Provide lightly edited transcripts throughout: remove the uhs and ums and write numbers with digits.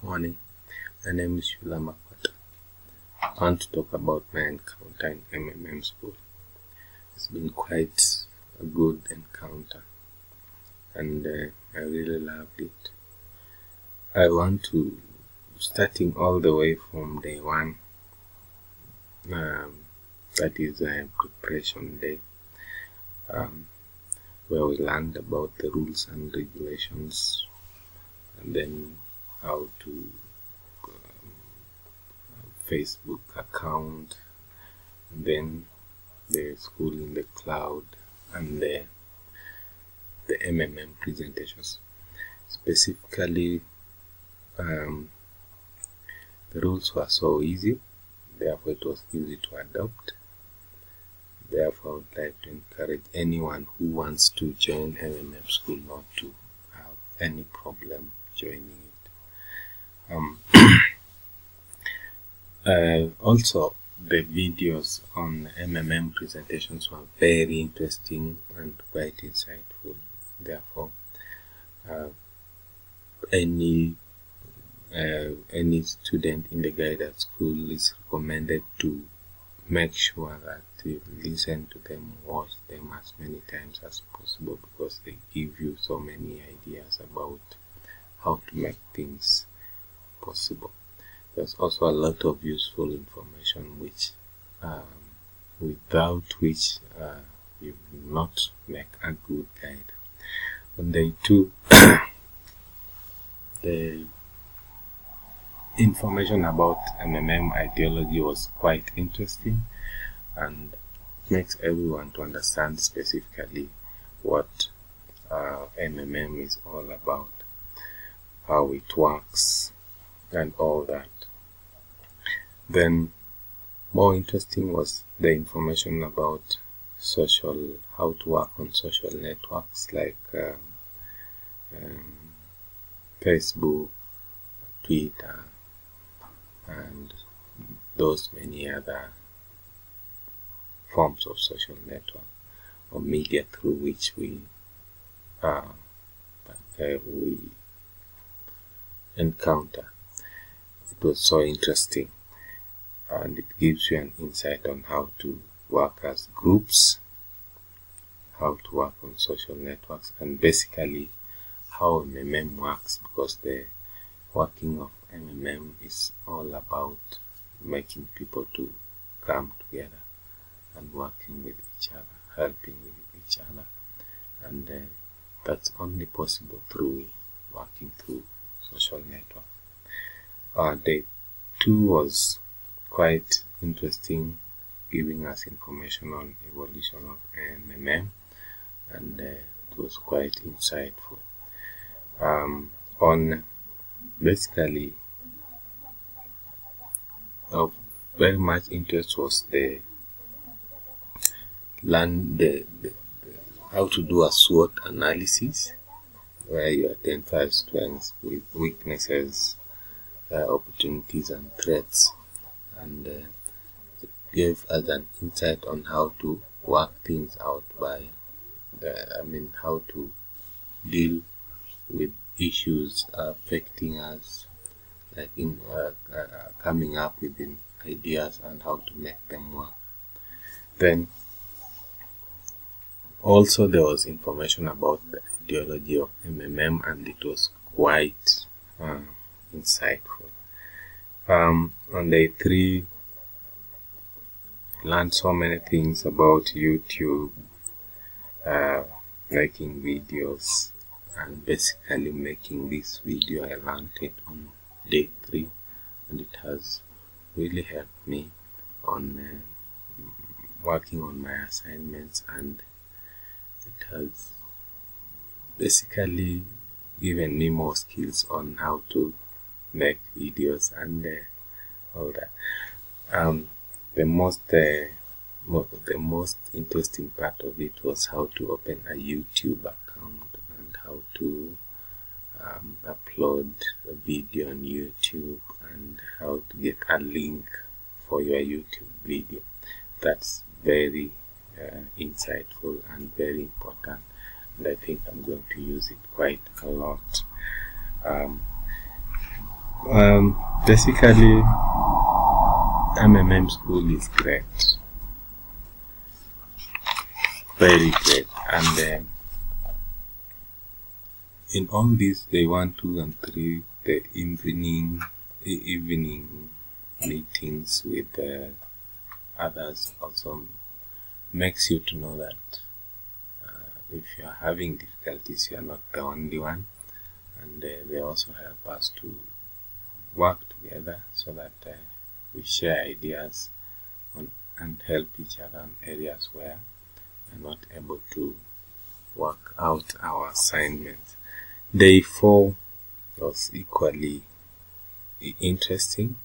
Morning, my name is Shula Makwata. I want to talk about my encounter in MMM school. It's been quite a good encounter and I really loved it. I want to, starting all the way from day one, that is preparation day, where we learned about the rules and regulations and then how to Facebook account, and then the school in the cloud, and the MMM presentations. Specifically, the rules were so easy, therefore it was easy to adopt. Therefore, I would like to encourage anyone who wants to join MMM school not to have any problem joining it. Also, the videos on MMM presentations were very interesting and quite insightful. Therefore, any student in the guided school is recommended to make sure that you listen to them, watch them as many times as possible, because they give you so many ideas about how to make things possible. There's also a lot of useful information which without which you will not make a good guide. On day 2, the information about MMM ideology was quite interesting and makes everyone to understand specifically what MMM is all about, how it works, and all that. Then more interesting was the information about how to work on social networks like Facebook, Twitter, and those many other forms of social network or media through which we encounter. It was so interesting, and it gives you an insight on how to work as groups, how to work on social networks, and basically how MMM works, because the working of MMM is all about making people to come together and working with each other, helping with each other, and that's only possible through working through social networks. Day 2 was quite interesting, giving us information on evolution of MMM, and it was quite insightful. On basically of very much interest was the how to do a SWOT analysis, where you identify strengths with weaknesses, opportunities and threats, and it gave us an insight on how to work things out how to deal with issues affecting us, like in coming up with ideas and how to make them work. Then also there was information about the ideology of MMM, and it was quite insightful. On day 3, I learned so many things about YouTube, making videos, and basically making this video. I learned it on day 3, and it has really helped me on working on my assignments, and it has basically given me more skills on how to make videos and all that. The most interesting part of it was how to open a YouTube account and how to upload a video on YouTube, and how to get a link for your YouTube video. That's very insightful and very important, and I think I'm going to use it quite a lot. Basically, MMM school is great, very great, and in all this, day 1, 2, and 3, the evening meetings with others also makes you to know that if you are having difficulties, you are not the only one, and they also help us to work together so that we share ideas and help each other in areas where we are not able to work out our assignments. Day 4 was equally interesting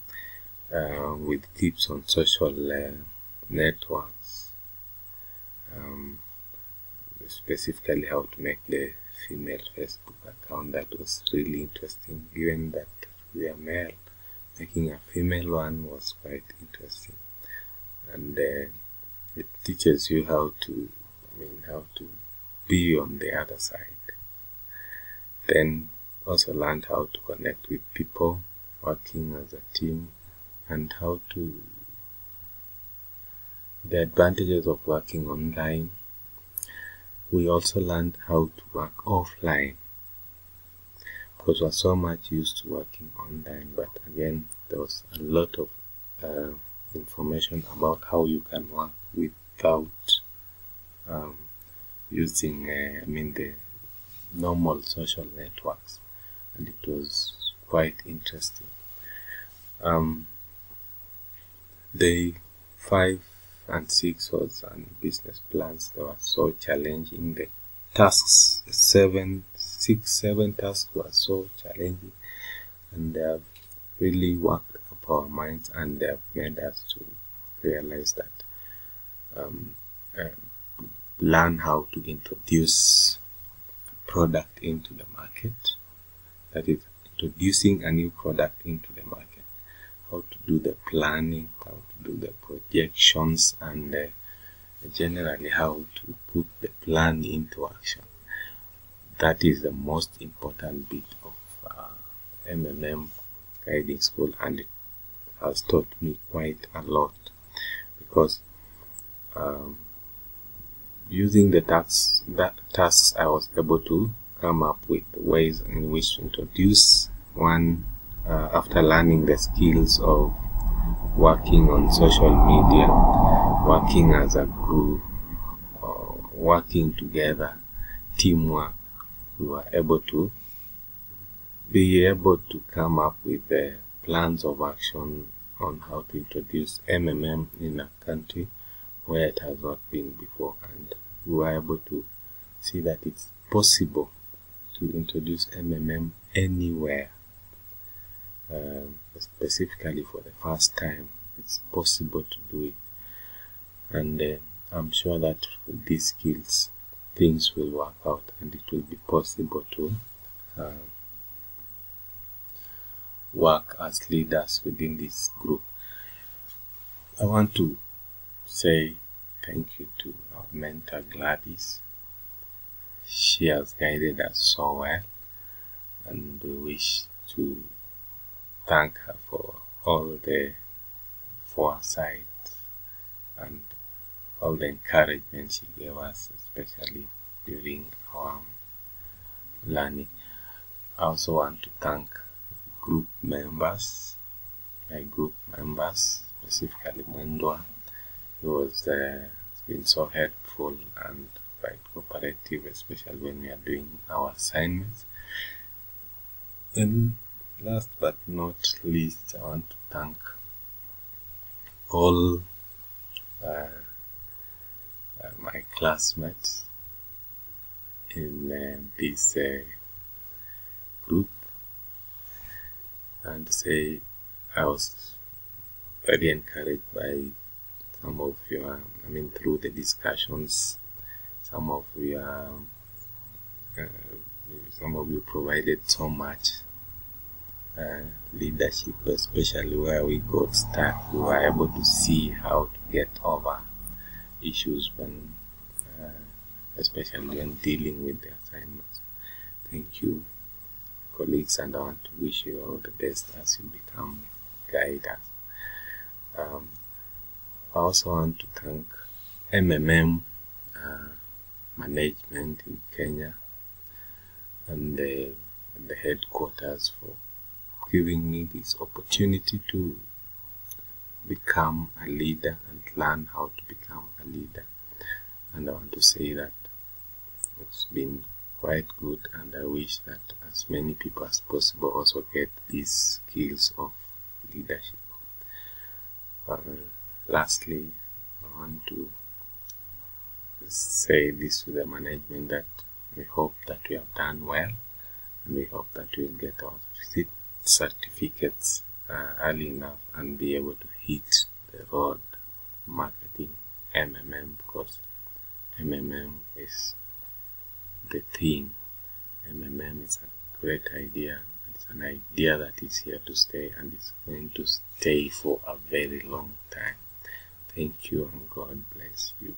with tips on social networks, specifically how to make the female Facebook account. That was really interesting, given that we are male. Making a female one was quite interesting, and it teaches you how to be on the other side. Then also learned how to connect with people, working as a team, and the advantages of working online. We also learned how to work offline, because we're so much used to working online, but again, there was a lot of information about how you can work without using the normal social networks, and it was quite interesting. Day 5 and 6 was on business plans. They were so challenging. The tasks, 7 tasks were so challenging, and they have really worked up our minds, and they have made us to realize that learn how to introduce a product into the market. That is, introducing a new product into the market, how to do the planning, how to do the projections, and generally how to put the plan into action. That is the most important bit of MMM guiding school, and it has taught me quite a lot, because using the tasks, I was able to come up with ways in which to introduce one after learning the skills of working on social media, working as a group, working together, teamwork. We were able to come up with plans of action on how to introduce MMM in a country where it has not been before, and we were able to see that it's possible to introduce MMM anywhere. Specifically for the first time, it's possible to do it, and I'm sure that with these skills, things will work out, and it will be possible to work as leaders within this group. I want to say thank you to our mentor Gladys. She has guided us so well, and we wish to thank her for all the foresight and all the encouragement she gave us, especially during our learning. I also want to thank my group members, specifically Mwendwa, who has been so helpful and quite cooperative, especially when we are doing our assignments. And last but not least, I want to thank all my classmates in this group, and say I was very encouraged by some of your, through the discussions, some of you provided so much leadership, especially where we got stuck. We were able to see how to get over issues when, especially when dealing with the assignments. Thank you. colleagues, and I want to wish you all the best as you become guiders. I also want to thank MMM management in Kenya and the headquarters for giving me this opportunity to become a leader and learn how to become a leader. And I want to say that it's been quite good, and I wish that as many people as possible also get these skills of leadership. Lastly, I want to say this to the management, that we hope that we have done well, and we hope that we'll get our certificates early enough and be able to hit the road marketing MMM, because MMM is the thing. MMM is a great idea. It's an idea that is here to stay, and it's going to stay for a very long time. Thank you, and God bless you.